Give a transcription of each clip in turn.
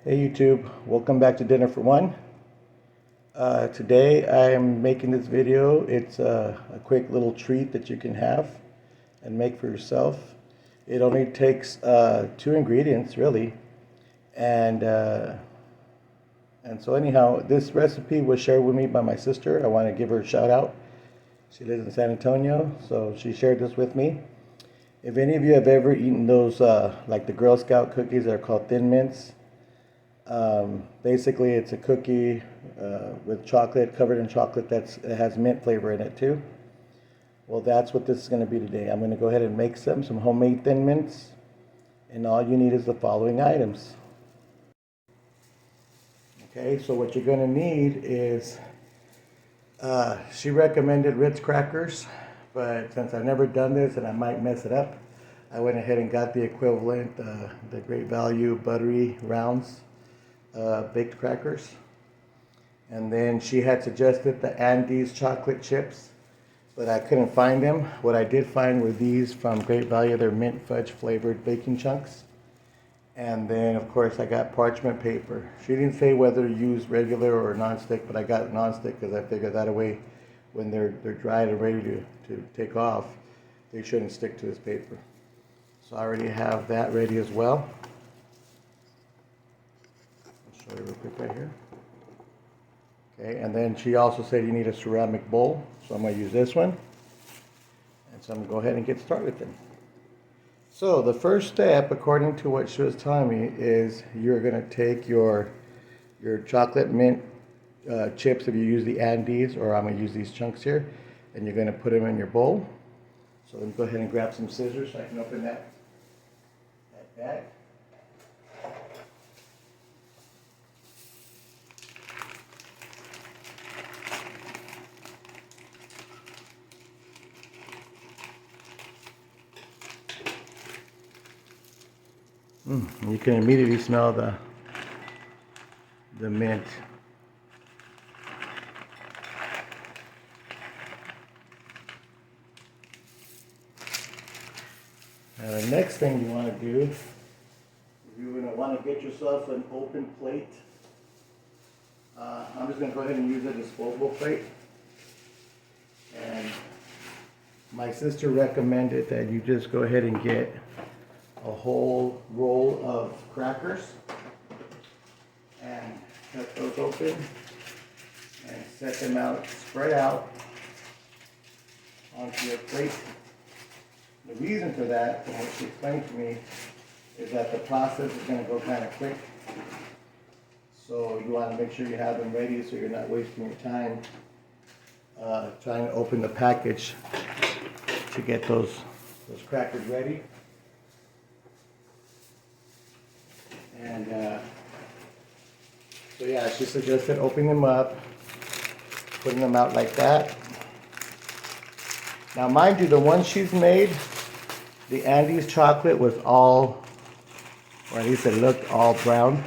Hey YouTube, welcome back to Dinner for One. Today I am making this video. It's a quick little treat that you can have and make for yourself. It only takes two ingredients really, and so anyhow, this recipe was shared with me by my sister. I want to give her a shout out. She lives in San Antonio, so she shared this with me. If any of you have ever eaten those like the Girl Scout cookies that are called Thin Mints. Basically, it's a cookie with chocolate, covered in chocolate it has mint flavor in it too. Well, that's what this is going to be today. I'm going to go ahead and make some homemade Thin Mints, and all you need is the following items. Okay, so what you're going to need is, she recommended Ritz crackers, but since I've never done this and I might mess it up, I went ahead and got the equivalent, the Great Value buttery rounds. Baked crackers. And then she had suggested the Andes chocolate chips, but I couldn't find them. What I did find were these from Great Value. They're mint fudge flavored baking chunks. And then of course I got parchment paper. She didn't say whether to use regular or non-stick, but I got non-stick because I figured that way when they're dried and ready to take off, they shouldn't stick to this paper. So I already have that ready as well. Show you real quick right here. Okay, and then she also said you need a ceramic bowl, so I'm going to use this one. And so I'm going to go ahead and get started with them. So the first step, according to what she was telling me, is you're going to take your chocolate mint chips if you use the Andes, or I'm going to use these chunks here, and you're going to put them in your bowl. So let me go ahead and grab some scissors so I can open that bag. You can immediately smell the mint. Now the next thing you want to do, you're going to want to get yourself an open plate. I'm just going to go ahead and use a disposable plate. And my sister recommended that you just go ahead and get a whole roll of crackers and cut those open and set them out, spread out onto your plate. The reason for that, from what she explained to me, is that the process is going to go kind of quick. So you want to make sure you have them ready so you're not wasting your time trying to open the package to get those crackers ready. And so yeah, she suggested opening them up, putting them out like that. Now mind you, the one she's made, the Andes chocolate was all, or at least it looked all brown.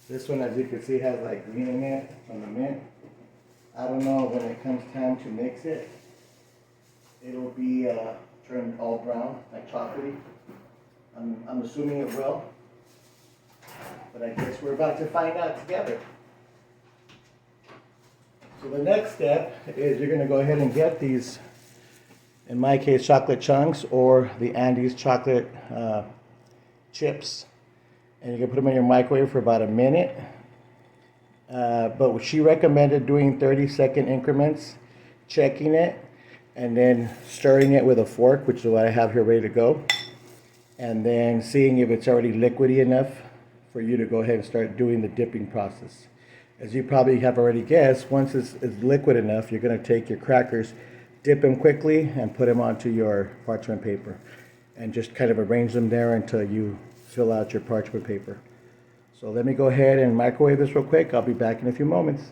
This one, as you can see, has like green in it from the mint. I don't know when it comes time to mix it, it'll be turned all brown, like chocolatey. I'm assuming it will, but I guess we're about to find out together. So the next step is you're going to go ahead and get these, in my case, chocolate chunks or the Andes chocolate chips, and you can put them in your microwave for about a minute. But she recommended doing 30-second increments, checking it, and then stirring it with a fork, which is what I have here ready to go. And then seeing if it's already liquidy enough for you to go ahead and start doing the dipping process. As you probably have already guessed, once it's liquid enough, you're going to take your crackers, dip them quickly, and put them onto your parchment paper. And just kind of arrange them there until you fill out your parchment paper. So let me go ahead and microwave this real quick. I'll be back in a few moments.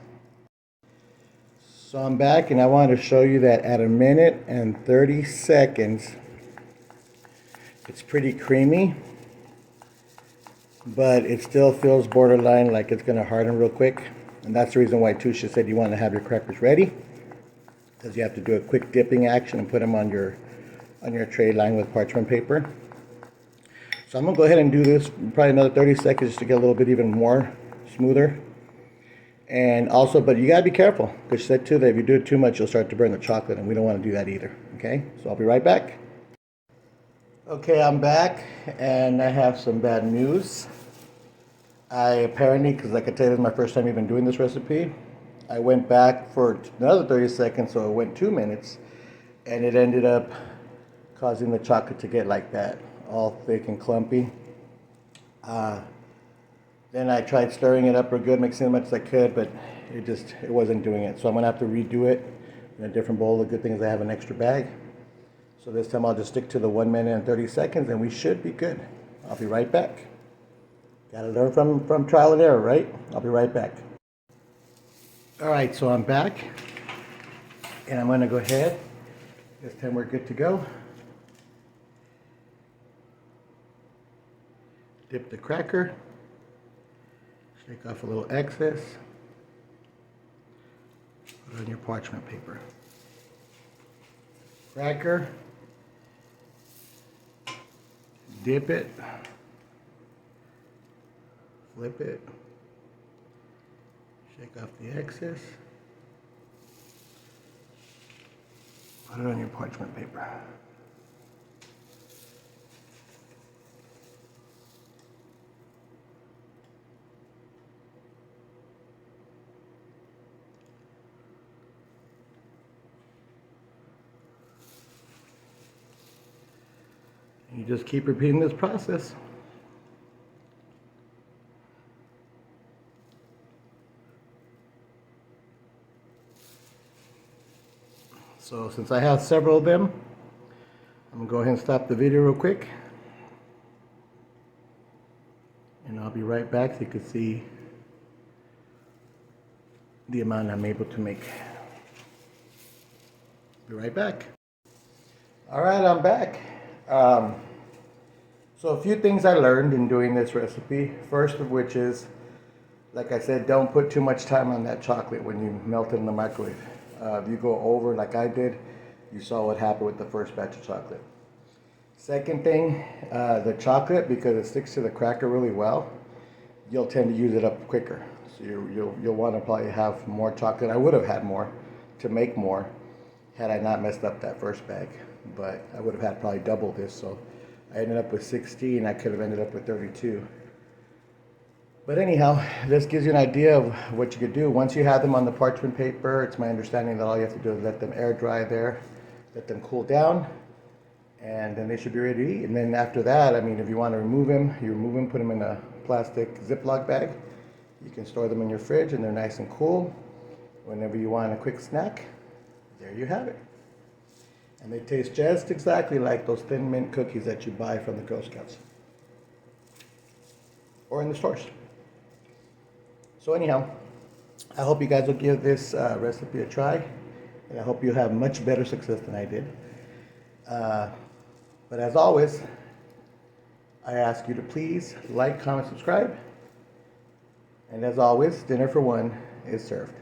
So I'm back, and I wanted to show you that at 1 minute and 30 seconds, it's pretty creamy, but it still feels borderline like it's going to harden real quick. And that's the reason why Tusha said you want to have your crackers ready, because you have to do a quick dipping action and put them on your tray lined with parchment paper. So I'm gonna go ahead and do this probably another 30 seconds just to get a little bit even more smoother. And also, but you gotta be careful, because she said too that if you do it too much, you'll start to burn the chocolate, and we don't want to do that either. Okay, so I'll be right back. Okay, I'm back, and I have some bad news. I apparently, because like I tell you, this is my first time even doing this recipe, I went back for another 30 seconds, so it went 2 minutes, and it ended up causing the chocolate to get like that, all thick and clumpy. Then I tried stirring it up real good, mixing as much as I could, but it wasn't doing it. So I'm gonna have to redo it in a different bowl. The good thing is I have an extra bag. So this time I'll just stick to the 1 minute and 30 seconds and we should be good. I'll be right back. Gotta learn from trial and error, right? I'll be right back. All right, so I'm back and I'm gonna go ahead. This time we're good to go. Dip the cracker. Take off a little excess. Put it on your parchment paper. Cracker. Dip it. Flip it. Shake off the excess. Put it on your parchment paper. You just keep repeating this process. So since I have several of them, I'm gonna go ahead and stop the video real quick. And I'll be right back so you can see the amount I'm able to make. Be right back. All right, I'm back. So a few things I learned in doing this recipe. First of which is, like I said, don't put too much time on that chocolate when you melt it in the microwave. If you go over like I did, you saw what happened with the first batch of chocolate. Second thing, the chocolate, because it sticks to the cracker really well, you'll tend to use it up quicker. So you'll want to probably have more chocolate. I would have had more to make more had I not messed up that first bag, but I would have had probably double this. So I ended up with 16. I could have ended up with 32. But anyhow, this gives you an idea of what you could do. Once you have them on the parchment paper, it's my understanding that all you have to do is let them air dry there, let them cool down, and then they should be ready to eat. And then after that, I mean, if you want to remove them, you remove them, put them in a plastic Ziploc bag. You can store them in your fridge and they're nice and cool. Whenever you want a quick snack, there you have it. And they taste just exactly like those Thin Mint cookies that you buy from the Girl Scouts or in the stores. So anyhow, I hope you guys will give this recipe a try, and I hope you have much better success than I did. But as always, I ask you to please like, comment, subscribe, and as always, dinner for one is served.